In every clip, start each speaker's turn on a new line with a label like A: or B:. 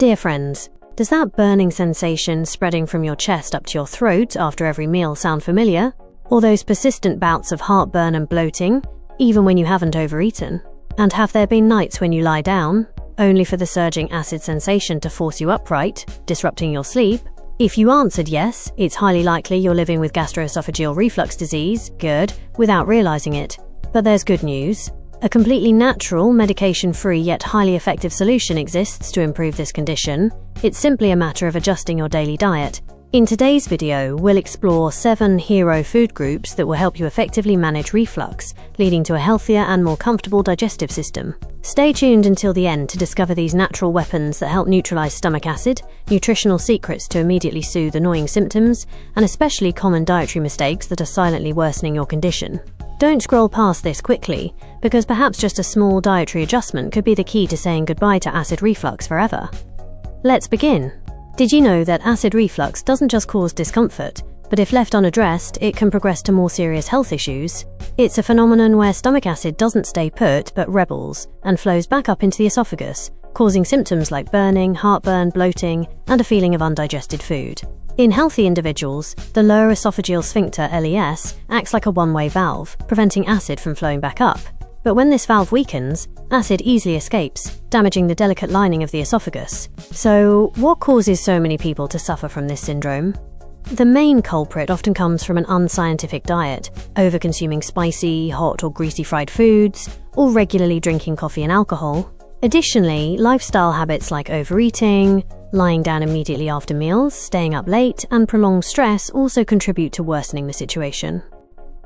A: Dear friends, does that burning sensation spreading from your chest up to your throat after every meal sound familiar? Or those persistent bouts of heartburn and bloating, even when you haven't overeaten? And have there been nights when you lie down, only for the surging acid sensation to force you upright, disrupting your sleep? If you answered yes, it's highly likely you're living with gastroesophageal reflux disease, GERD, without realizing it. But there's good news. A completely natural, medication-free yet highly effective solution exists to improve this condition. It's simply a matter of adjusting your daily diet. In today's video, we'll explore 7 hero food groups that will help you effectively manage reflux, leading to a healthier and more comfortable digestive system. Stay tuned until the end to discover these natural weapons that help neutralize stomach acid, nutritional secrets to immediately soothe annoying symptoms, and especially common dietary mistakes that are silently worsening your condition. Don't scroll past this quickly, because perhaps just a small dietary adjustment could be the key to saying goodbye to acid reflux forever. Let's begin. Did you know that acid reflux doesn't just cause discomfort, but if left unaddressed, it can progress to more serious health issues? It's a phenomenon where stomach acid doesn't stay put but rebels and flows back up into the esophagus, causing symptoms like burning, heartburn, bloating, and a feeling of undigested food. In healthy individuals, the lower esophageal sphincter (LES) acts like a one-way valve, preventing acid from flowing back up. But when this valve weakens, acid easily escapes, damaging the delicate lining of the esophagus. So, what causes so many people to suffer from this syndrome? The main culprit often comes from an unscientific diet, over-consuming spicy, hot or greasy fried foods, or regularly drinking coffee and alcohol. Additionally, lifestyle habits like overeating, lying down immediately after meals, staying up late, and prolonged stress also contribute to worsening the situation.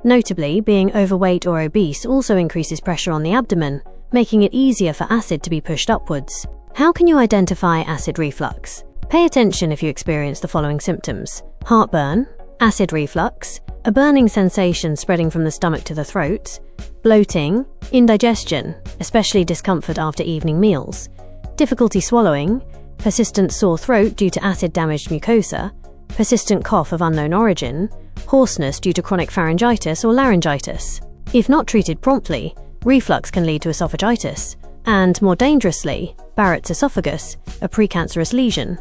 A: Notably, being overweight or obese also increases pressure on the abdomen, making it easier for acid to be pushed upwards. How can you identify acid reflux? Pay attention if you experience the following symptoms: heartburn, acid reflux, a burning sensation spreading from the stomach to the throat, bloating, indigestion, especially discomfort after evening meals, difficulty swallowing, persistent sore throat due to acid-damaged mucosa, persistent cough of unknown origin, hoarseness due to chronic pharyngitis or laryngitis. If not treated promptly, reflux can lead to esophagitis, and more dangerously, Barrett's esophagus, a precancerous lesion.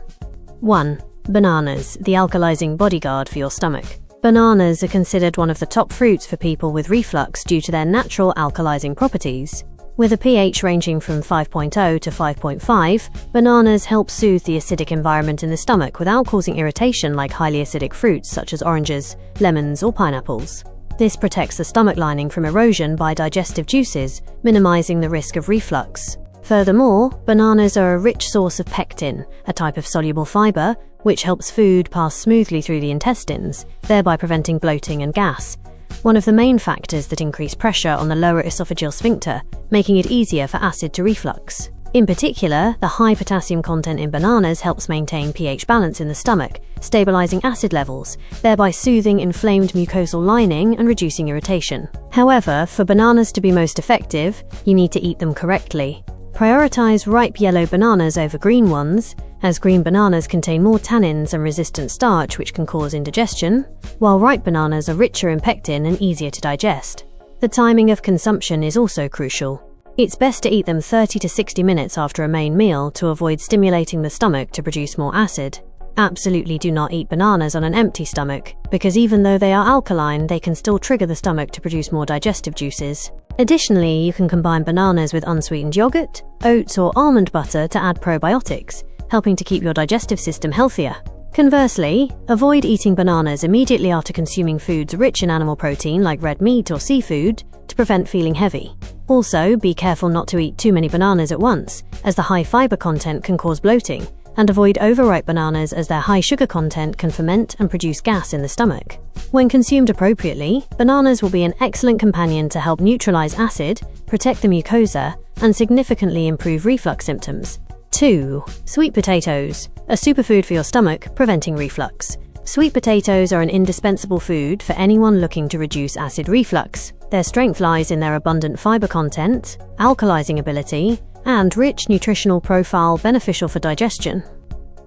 A: 1. Bananas, the alkalizing bodyguard for your stomach. Bananas are considered one of the top fruits for people with reflux due to their natural alkalizing properties. With a pH ranging from 5.0 to 5.5, bananas help soothe the acidic environment in the stomach without causing irritation like highly acidic fruits such as oranges, lemons, or pineapples. This protects the stomach lining from erosion by digestive juices, minimizing the risk of reflux. Furthermore, bananas are a rich source of pectin, a type of soluble fiber, which helps food pass smoothly through the intestines, thereby preventing bloating and gas, one of the main factors that increase pressure on the lower esophageal sphincter, making it easier for acid to reflux. In particular, the high potassium content in bananas helps maintain pH balance in the stomach, stabilizing acid levels, thereby soothing inflamed mucosal lining and reducing irritation. However, for bananas to be most effective, you need to eat them correctly. Prioritize ripe yellow bananas over green ones, as green bananas contain more tannins and resistant starch which can cause indigestion, while ripe bananas are richer in pectin and easier to digest. The timing of consumption is also crucial. It's best to eat them 30 to 60 minutes after a main meal to avoid stimulating the stomach to produce more acid. Absolutely do not eat bananas on an empty stomach, because even though they are alkaline, they can still trigger the stomach to produce more digestive juices. Additionally, you can combine bananas with unsweetened yogurt, oats, or almond butter to add probiotics, helping to keep your digestive system healthier. Conversely, avoid eating bananas immediately after consuming foods rich in animal protein like red meat or seafood to prevent feeling heavy. Also, be careful not to eat too many bananas at once, as the high fiber content can cause bloating, and avoid overripe bananas as their high sugar content can ferment and produce gas in the stomach. When consumed appropriately, bananas will be an excellent companion to help neutralize acid, protect the mucosa, and significantly improve reflux symptoms. 2. Sweet potatoes, a superfood for your stomach, preventing reflux. Sweet potatoes are an indispensable food for anyone looking to reduce acid reflux. Their strength lies in their abundant fiber content, alkalizing ability, and rich nutritional profile beneficial for digestion.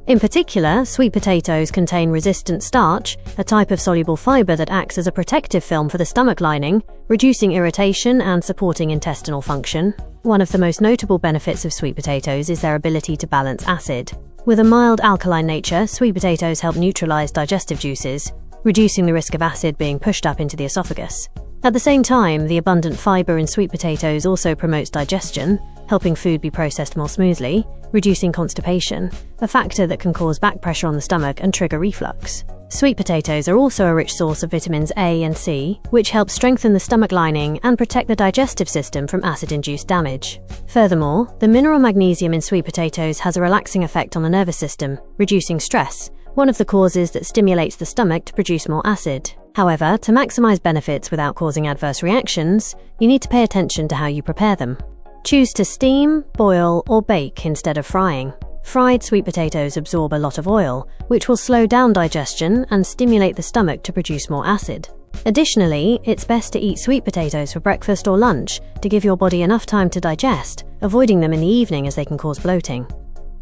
A: In particular, sweet potatoes contain resistant starch, a type of soluble fiber that acts as a protective film for the stomach lining, reducing irritation and supporting intestinal function. One of the most notable benefits of sweet potatoes is their ability to balance acid. With a mild alkaline nature, sweet potatoes help neutralize digestive juices, reducing the risk of acid being pushed up into the esophagus. At the same time, the abundant fiber in sweet potatoes also promotes digestion, helping food be processed more smoothly, reducing constipation, a factor that can cause back pressure on the stomach and trigger reflux. Sweet potatoes are also a rich source of vitamins A and C, which help strengthen the stomach lining and protect the digestive system from acid-induced damage. Furthermore, the mineral magnesium in sweet potatoes has a relaxing effect on the nervous system, reducing stress, one of the causes that stimulates the stomach to produce more acid. However, to maximize benefits without causing adverse reactions, you need to pay attention to how you prepare them. Choose to steam, boil, or bake instead of frying. Fried sweet potatoes absorb a lot of oil, which will slow down digestion and stimulate the stomach to produce more acid. Additionally, it's best to eat sweet potatoes for breakfast or lunch to give your body enough time to digest, avoiding them in the evening as they can cause bloating.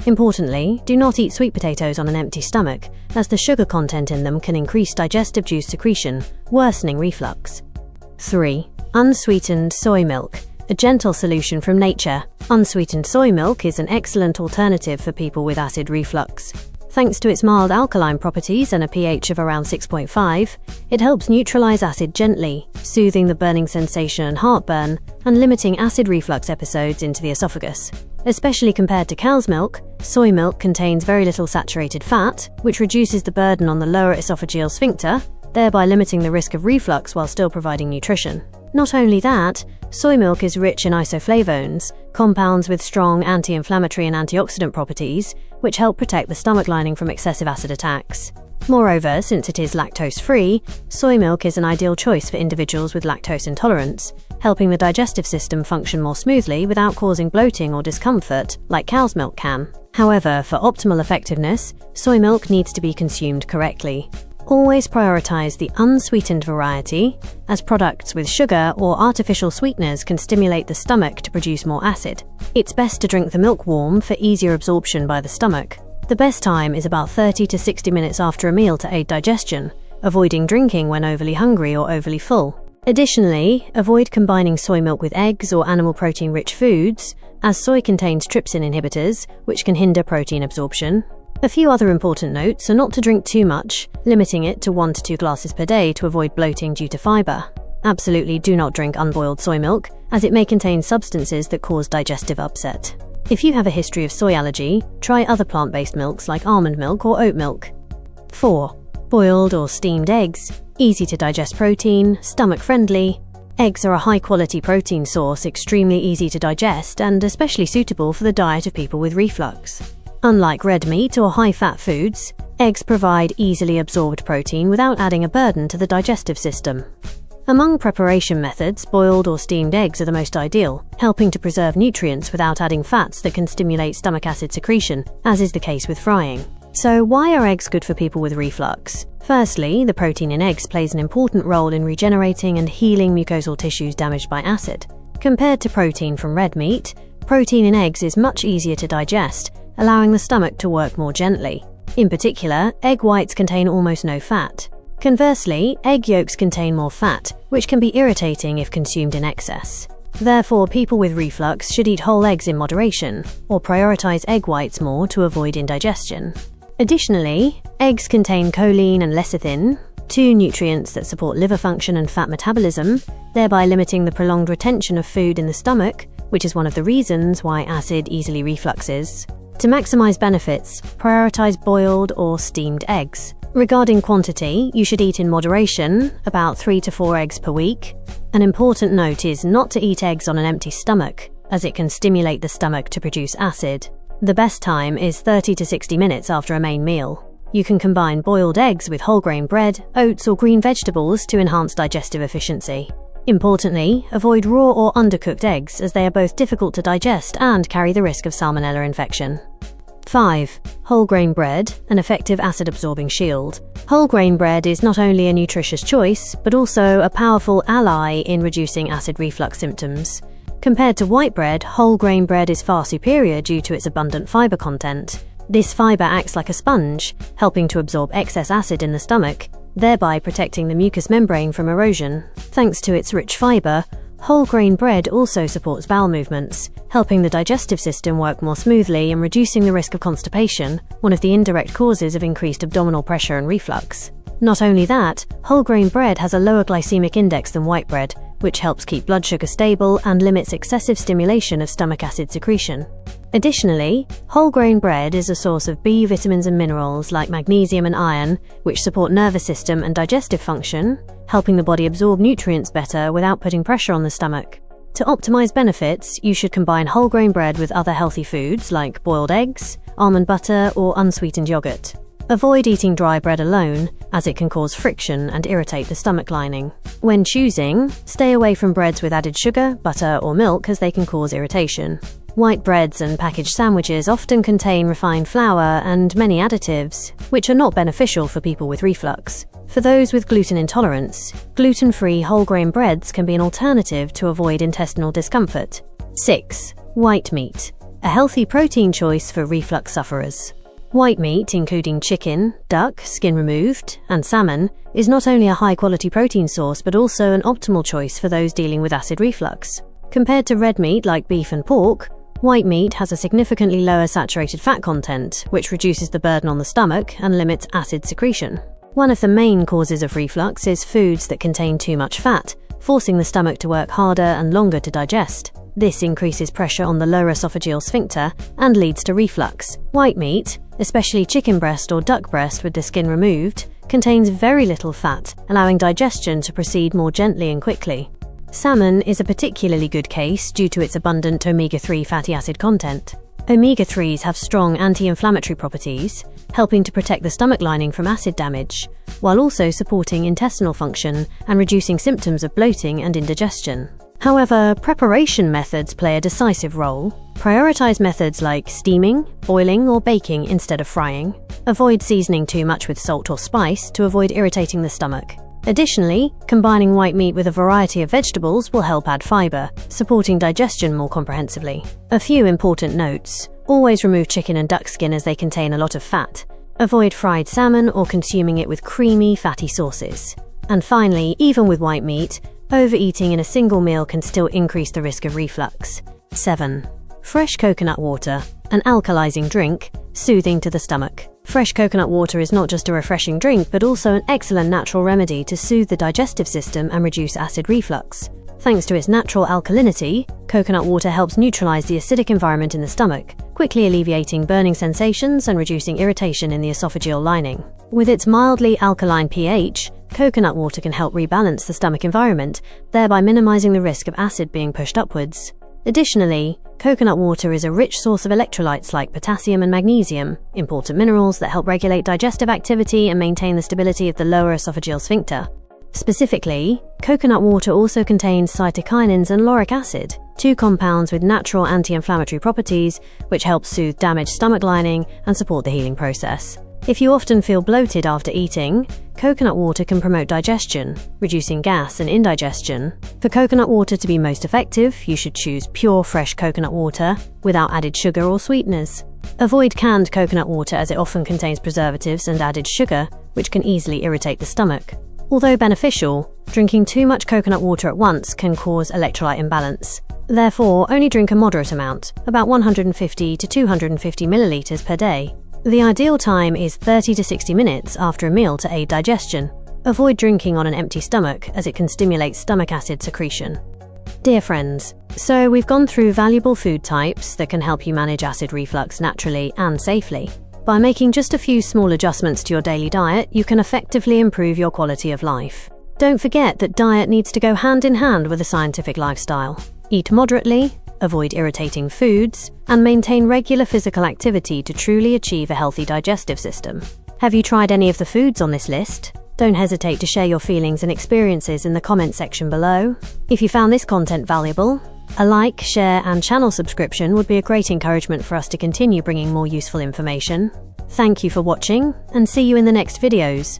A: Importantly, do not eat sweet potatoes on an empty stomach, as the sugar content in them can increase digestive juice secretion, worsening reflux. 3. Unsweetened soy milk. A gentle solution from nature. Unsweetened soy milk is an excellent alternative for people with acid reflux. Thanks to its mild alkaline properties and a pH of around 6.5, it helps neutralize acid gently, soothing the burning sensation and heartburn, and limiting acid reflux episodes into the esophagus. Especially compared to cow's milk, soy milk contains very little saturated fat, which reduces the burden on the lower esophageal sphincter, thereby limiting the risk of reflux while still providing nutrition. Not only that, soy milk is rich in isoflavones, compounds with strong anti-inflammatory and antioxidant properties, which help protect the stomach lining from excessive acid attacks. Moreover, since it is lactose-free, soy milk is an ideal choice for individuals with lactose intolerance, helping the digestive system function more smoothly without causing bloating or discomfort, like cow's milk can. However, for optimal effectiveness, soy milk needs to be consumed correctly. Always prioritize the unsweetened variety, as products with sugar or artificial sweeteners can stimulate the stomach to produce more acid. It's best to drink the milk warm for easier absorption by the stomach. The best time is about 30 to 60 minutes after a meal to aid digestion, avoiding drinking when overly hungry or overly full. Additionally, avoid combining soy milk with eggs or animal protein-rich foods, as soy contains trypsin inhibitors, which can hinder protein absorption. A few other important notes are not to drink too much, limiting it to 1 to 2 glasses per day to avoid bloating due to fiber. Absolutely do not drink unboiled soy milk, as it may contain substances that cause digestive upset. If you have a history of soy allergy, try other plant-based milks like almond milk or oat milk. 4. Boiled or steamed eggs. Easy to digest protein, stomach-friendly. Eggs are a high-quality protein source, extremely easy to digest, and especially suitable for the diet of people with reflux. Unlike red meat or high-fat foods, eggs provide easily absorbed protein without adding a burden to the digestive system. Among preparation methods, boiled or steamed eggs are the most ideal, helping to preserve nutrients without adding fats that can stimulate stomach acid secretion, as is the case with frying. So why are eggs good for people with reflux? Firstly, the protein in eggs plays an important role in regenerating and healing mucosal tissues damaged by acid. Compared to protein from red meat, protein in eggs is much easier to digest, allowing the stomach to work more gently. In particular, egg whites contain almost no fat. Conversely, egg yolks contain more fat, which can be irritating if consumed in excess. Therefore, people with reflux should eat whole eggs in moderation, or prioritize egg whites more to avoid indigestion. Additionally, eggs contain choline and lecithin, 2 nutrients that support liver function and fat metabolism, thereby limiting the prolonged retention of food in the stomach, which is one of the reasons why acid easily refluxes. To maximize benefits, prioritize boiled or steamed eggs. Regarding quantity, you should eat in moderation, about 3 to 4 eggs per week. An important note is not to eat eggs on an empty stomach, as it can stimulate the stomach to produce acid. The best time is 30 to 60 minutes after a main meal. You can combine boiled eggs with whole grain bread, oats or green vegetables to enhance digestive efficiency. Importantly, avoid raw or undercooked eggs, as they are both difficult to digest and carry the risk of salmonella infection. 5. Whole grain bread, an effective acid-absorbing shield. Whole grain bread is not only a nutritious choice, but also a powerful ally in reducing acid reflux symptoms. Compared to white bread, whole grain bread is far superior due to its abundant fiber content. This fiber acts like a sponge, helping to absorb excess acid in the stomach, thereby protecting the mucous membrane from erosion. Thanks to its rich fiber, Whole grain bread also supports bowel movements, helping the digestive system work more smoothly and reducing the risk of constipation, one of the indirect causes of increased abdominal pressure and reflux. Not only that, whole grain bread has a lower glycemic index than white bread, which helps keep blood sugar stable and limits excessive stimulation of stomach acid secretion. Additionally, whole grain bread is a source of B vitamins and minerals like magnesium and iron, which support nervous system and digestive function, helping the body absorb nutrients better without putting pressure on the stomach. To optimize benefits, you should combine whole grain bread with other healthy foods like boiled eggs, almond butter, or unsweetened yogurt. Avoid eating dry bread alone, as it can cause friction and irritate the stomach lining. When choosing, stay away from breads with added sugar, butter, or milk, as they can cause irritation. White breads and packaged sandwiches often contain refined flour and many additives, which are not beneficial for people with reflux. For those with gluten intolerance, gluten-free whole grain breads can be an alternative to avoid intestinal discomfort. 6. White meat, a healthy protein choice for reflux sufferers. White meat, including chicken, duck, skin removed, and salmon, is not only a high-quality protein source but also an optimal choice for those dealing with acid reflux. Compared to red meat like beef and pork, white meat has a significantly lower saturated fat content, which reduces the burden on the stomach and limits acid secretion. One of the main causes of reflux is foods that contain too much fat, forcing the stomach to work harder and longer to digest. This increases pressure on the lower esophageal sphincter and leads to reflux. White meat, especially chicken breast or duck breast with the skin removed, contains very little fat, allowing digestion to proceed more gently and quickly. Salmon is a particularly good case due to its abundant omega-3 fatty acid content. Omega-3s have strong anti-inflammatory properties, helping to protect the stomach lining from acid damage, while also supporting intestinal function and reducing symptoms of bloating and indigestion. However, preparation methods play a decisive role. Prioritize methods like steaming, boiling, or baking instead of frying. Avoid seasoning too much with salt or spice to avoid irritating the stomach. Additionally, combining white meat with a variety of vegetables will help add fiber, supporting digestion more comprehensively. A few important notes. Always remove chicken and duck skin as they contain a lot of fat. Avoid fried salmon or consuming it with creamy, fatty sauces. And finally, even with white meat, overeating in a single meal can still increase the risk of reflux. 7. Fresh coconut water, an alkalizing drink, soothing to the stomach. Fresh coconut water is not just a refreshing drink, but also an excellent natural remedy to soothe the digestive system and reduce acid reflux. Thanks to its natural alkalinity, coconut water helps neutralize the acidic environment in the stomach, quickly alleviating burning sensations and reducing irritation in the esophageal lining. With its mildly alkaline pH, coconut water can help rebalance the stomach environment, thereby minimizing the risk of acid being pushed upwards. Additionally, coconut water is a rich source of electrolytes like potassium and magnesium, important minerals that help regulate digestive activity and maintain the stability of the lower esophageal sphincter. Specifically, coconut water also contains cytokinins and lauric acid, two compounds with natural anti-inflammatory properties which help soothe damaged stomach lining and support the healing process. If you often feel bloated after eating, coconut water can promote digestion, reducing gas and indigestion. For coconut water to be most effective, you should choose pure fresh coconut water without added sugar or sweeteners. Avoid canned coconut water as it often contains preservatives and added sugar, which can easily irritate the stomach. Although beneficial, drinking too much coconut water at once can cause electrolyte imbalance. Therefore, only drink a moderate amount, about 150 to 250 milliliters per day. The ideal time is 30 to 60 minutes after a meal to aid digestion. Avoid drinking on an empty stomach as it can stimulate stomach acid secretion. Dear friends, so we've gone through valuable food types that can help you manage acid reflux naturally and safely. By making just a few small adjustments to your daily diet, you can effectively improve your quality of life. Don't forget that diet needs to go hand in hand with a scientific lifestyle. Eat moderately, avoid irritating foods, and maintain regular physical activity to truly achieve a healthy digestive system. Have you tried any of the foods on this list? Don't hesitate to share your feelings and experiences in the comment section below. If you found this content valuable, a like, share, and channel subscription would be a great encouragement for us to continue bringing more useful information. Thank you for watching, and see you in the next videos.